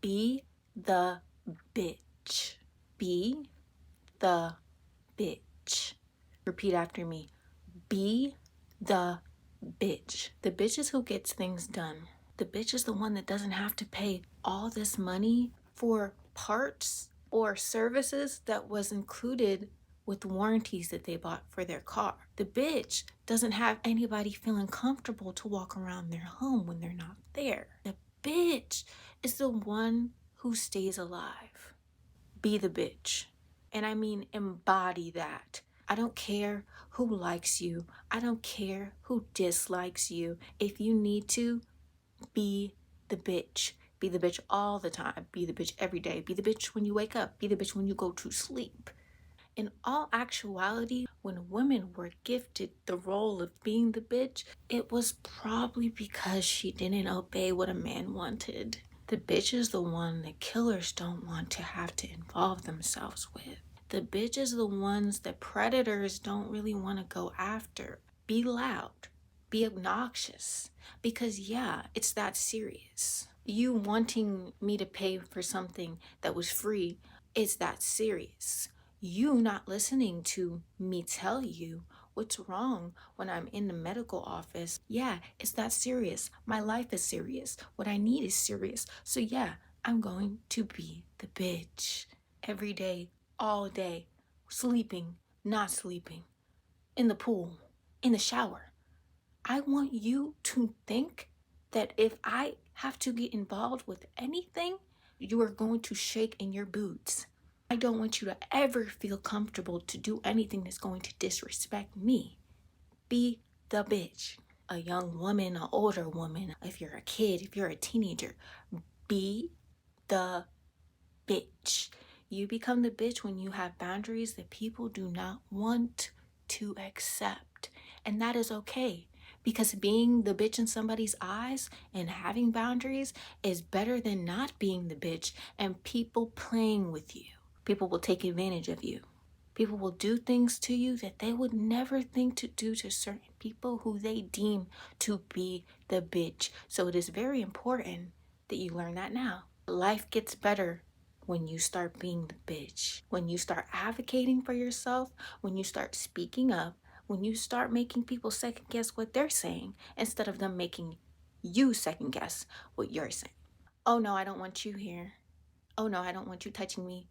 Be the bitch. Be the bitch. Repeat after me. Be the bitch. The bitch is who gets things done. The bitch is the one that doesn't have to pay all this money for parts or services that was included with warranties that they bought for their car. The bitch doesn't have anybody feeling comfortable to walk around their home when they're not there. The bitch is the one who stays alive. Be the bitch. And I mean embody that. I don't care who likes you. I don't care who dislikes you. If you need to, be the bitch. Be the bitch all the time. Be the bitch every day. Be the bitch when you wake up. Be the bitch when you go to sleep. In all actuality, when women were gifted the role of being the bitch, it was probably because she didn't obey what a man wanted. The bitch is the one that killers don't want to have to involve themselves with. The bitch is the ones that predators don't really want to go after. Be loud. Be obnoxious. Because yeah, it's that serious. You wanting me to pay for something that was free, it's that serious. You not listening to me tell you what's wrong when I'm in the medical office. Yeah, it's that serious. My life is serious. What I need is serious. So yeah, I'm going to be the bitch. Every day, all day, sleeping, not sleeping, in the pool, in the shower. I want you to think that if I have to get involved with anything, you are going to shake in your boots. I don't want you to ever feel comfortable to do anything that's going to disrespect me. Be the bitch. A young woman, an older woman, if you're a kid, if you're a teenager, be the bitch. You become the bitch when you have boundaries that people do not want to accept. And that is okay. Because being the bitch in somebody's eyes and having boundaries is better than not being the bitch and people playing with you. People will take advantage of you. People will do things to you that they would never think to do to certain people who they deem to be the bitch. So it is very important that you learn that now. Life gets better when you start being the bitch. When you start advocating for yourself, when you start speaking up, when you start making people second guess what they're saying instead of them making you second guess what you're saying. Oh no, I don't want you here. Oh no, I don't want you touching me.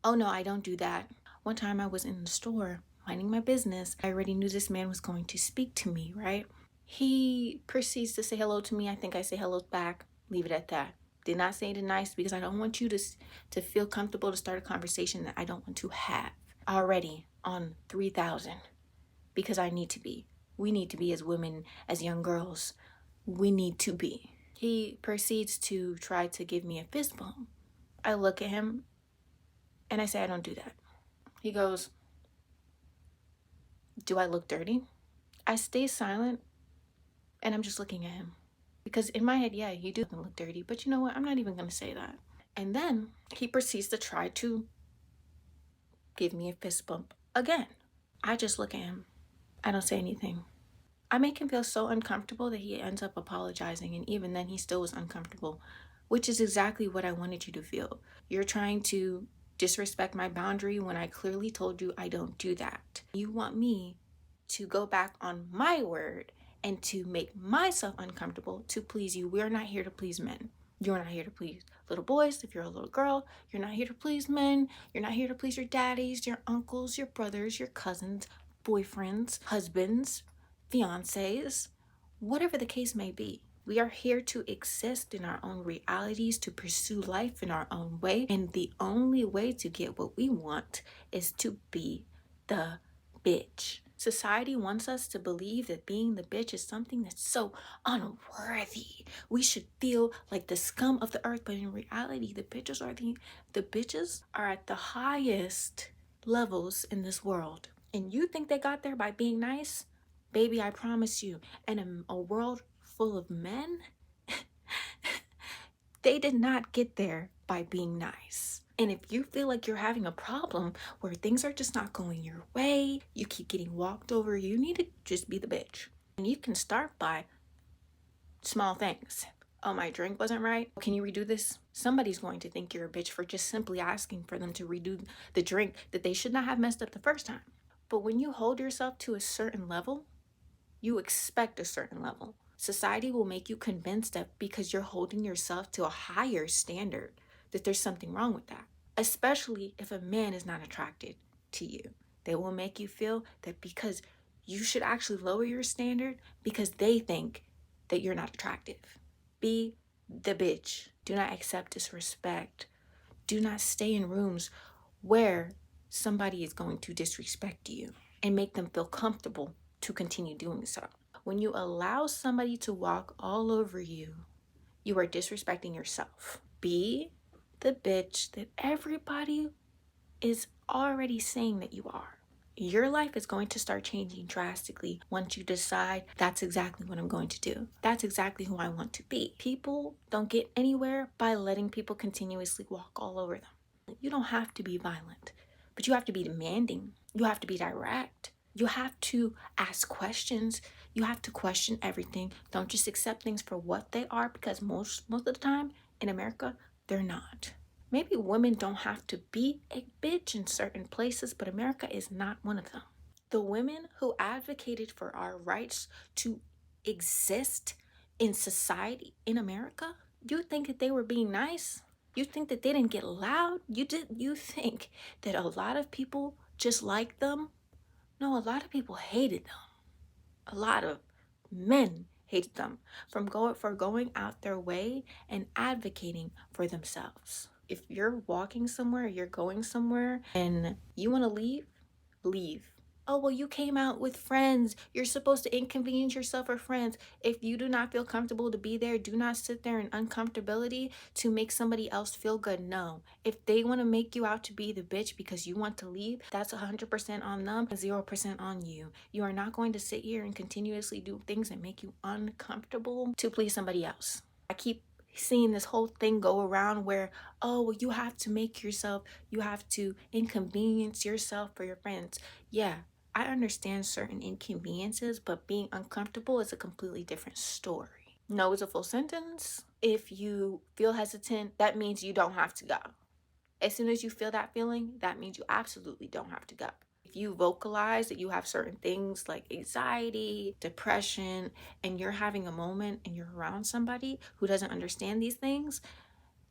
Oh no, I don't do that. One time I was in the store minding my business. I already knew this man was going to speak to me, right? He proceeds to say hello to me. I think I say hello back. Leave it at that. Did not say it nice because I don't want you to feel comfortable to start a conversation that I don't want to have. Already on 3,000 because I need to be. We need to be as women, as young girls. We need to be. He proceeds to try to give me a fist bump. I look at him and I say, I don't do that. He goes, do I look dirty? I stay silent and I'm just looking at him. Because in my head, yeah, you do look dirty. But you know what? I'm not even going to say that. And then he proceeds to try to give me a fist bump again. I just look at him. I don't say anything. I make him feel so uncomfortable that he ends up apologizing. And even then, he still was uncomfortable, which is exactly what I wanted you to feel. You're trying to disrespect my boundary when I clearly told you I don't do that. You want me to go back on my word and to make myself uncomfortable to please you. We're not here to please men. You're not here to please little boys. If you're a little girl, you're not here to please men. You're not here to please your daddies, your uncles, your brothers, your cousins, boyfriends, husbands, fiancés, whatever the case may be. We are here to exist in our own realities, to pursue life in our own way. And the only way to get what we want is to be the bitch. Society wants us to believe that being the bitch is something that's so unworthy. We should feel like the scum of the earth, but in reality, the bitches are at the highest levels in this world. And you think they got there by being nice? Baby, I promise you, in a world full of men, they did not get there by being nice. And if you feel like you're having a problem where things are just not going your way, you keep getting walked over, you need to just be the bitch. And you can start by small things. oh, my drink wasn't right. Can you redo this? Somebody's going to think you're a bitch for just simply asking for them to redo the drink that they should not have messed up the first time. But when you hold yourself to a certain level, you expect a certain level. Society will make you convinced that because you're holding yourself to a higher standard, that there's something wrong with that. Especially if a man is not attracted to you. They will make you feel that because you should actually lower your standard because they think that you're not attractive. Be the bitch. Do not accept disrespect. Do not stay in rooms where somebody is going to disrespect you and make them feel comfortable to continue doing so. When you allow somebody to walk all over you, you are disrespecting yourself. Be the bitch that everybody is already saying that you are. Your life is going to start changing drastically once you decide that's exactly what I'm going to do. That's exactly who I want to be. People don't get anywhere by letting people continuously walk all over them. You don't have to be violent, but you have to be demanding. You have to be direct. You have to ask questions. You have to question everything. Don't just accept things for what they are, because most of the time in America, they're not. Maybe women don't have to be a bitch in certain places, but America is not one of them. The women who advocated for our rights to exist in society in America, you think that they were being nice? You think that they didn't get loud? You think that a lot of people just liked them? No, a lot of people hated them. A lot of men hated them for going out their way and advocating for themselves. If you're walking somewhere, you're going somewhere, and you want to leave, leave. Oh, well, you came out with friends. You're supposed to inconvenience yourself for friends. If you do not feel comfortable to be there, do not sit there in uncomfortability to make somebody else feel good. No. If they want to make you out to be the bitch because you want to leave, that's 100% on them and 0% on you. You are not going to sit here and continuously do things that make you uncomfortable to please somebody else. I keep seeing this whole thing go around where, oh, well, you have to inconvenience yourself for your friends. Yeah, I understand certain inconveniences, but being uncomfortable is a completely different story. No is a full sentence. If you feel hesitant, that means you don't have to go. As soon as you feel that feeling, that means you absolutely don't have to go. If you vocalize that you have certain things like anxiety, depression, and you're having a moment and you're around somebody who doesn't understand these things,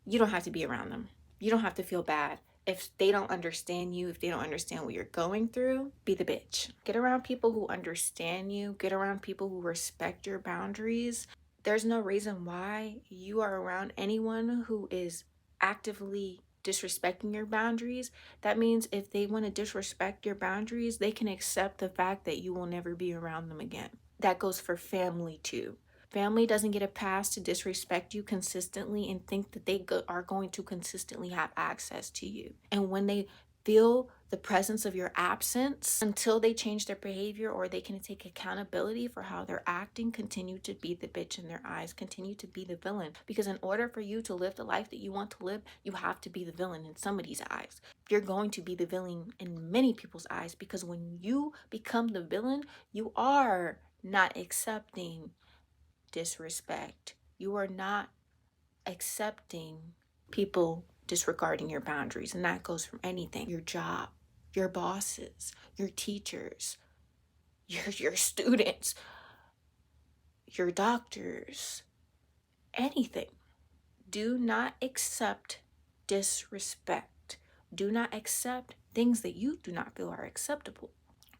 you don't have to be around them. You don't have to feel bad. If they don't understand you, if they don't understand what you're going through, be the bitch. Get around people who understand you. Get around people who respect your boundaries. There's no reason why you are around anyone who is actively disrespecting your boundaries. That means if they want to disrespect your boundaries, they can accept the fact that you will never be around them again. That goes for family too. Family doesn't get a pass to disrespect you consistently and think that they are going to consistently have access to you. And when they feel the presence of your absence, until they change their behavior or they can take accountability for how they're acting, continue to be the bitch in their eyes, continue to be the villain. Because in order for you to live the life that you want to live, you have to be the villain in somebody's eyes. You're going to be the villain in many people's eyes, because when you become the villain, you are not accepting disrespect. You are not accepting people disregarding your boundaries, and that goes from anything: your job, your bosses, your teachers, your students, your doctors, anything. Do not accept disrespect. Do not accept things that you do not feel are acceptable.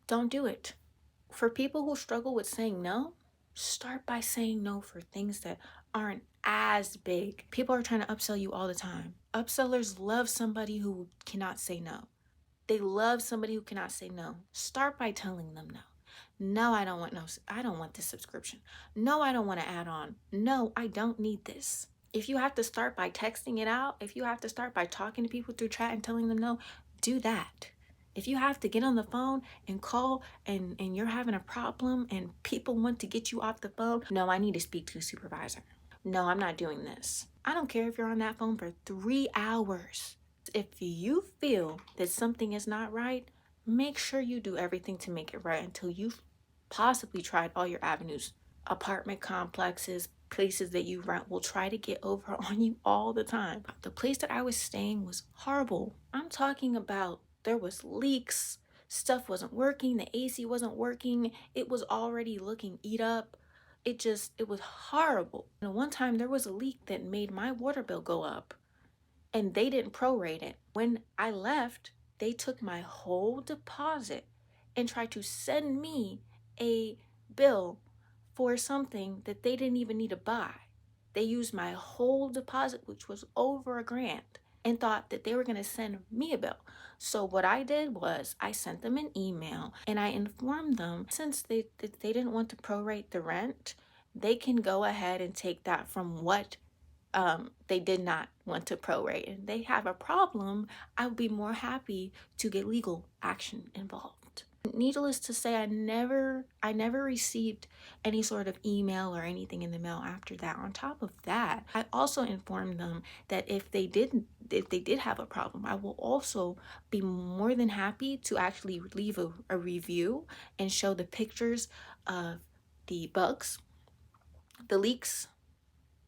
Don't do it. For people who struggle with saying no, start by saying no for things that aren't as big. People are trying to upsell you all the time. Upsellers love somebody who cannot say no. They love somebody who cannot say no. Start by telling them no. No, I don't want this subscription. No, I don't want to add on. No, I don't need this. If you have to start by texting it out, if you have to start by talking to people through chat and telling them no, do that. If you have to get on the phone and call and you're having a problem and people want to get you off the phone, no, I need to speak to a supervisor. No, I'm not doing this. I don't care if you're on that phone for 3 hours. If you feel that something is not right, make sure you do everything to make it right until you've possibly tried all your avenues. Apartment complexes, places that you rent will try to get over on you all the time. The place that I was staying was horrible. I'm talking about there was leaks, stuff wasn't working, the AC wasn't working, it was already looking eat up. It was horrible. And one time there was a leak that made my water bill go up, and they didn't prorate it. When I left, they took my whole deposit and tried to send me a bill for something that they didn't even need to buy. They used my whole deposit, which was over $1,000, and thought that they were going to send me a bill. So what I did was I sent them an email and I informed them, since they didn't want to prorate the rent, they can go ahead and take that from what they did not want to prorate. And they have a problem, I would be more happy to get legal action involved. Needless to say, I never received any sort of email or anything in the mail after that. On top of that, I also informed them that if they did have a problem, I will also be more than happy to actually leave a review and show the pictures of the bugs, the leaks.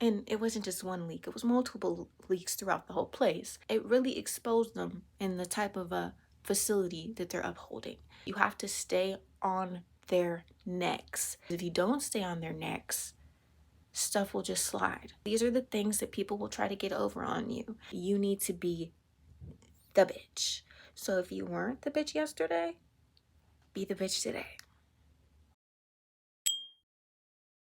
And it wasn't just one leak, it was multiple leaks throughout the whole place. It really exposed them in the type of a facility that they're upholding. You have to stay on their necks. If you don't stay on their necks, stuff will just slide. These are the things that people will try to get over on you. You need to be the bitch. So if you weren't the bitch yesterday, be the bitch today.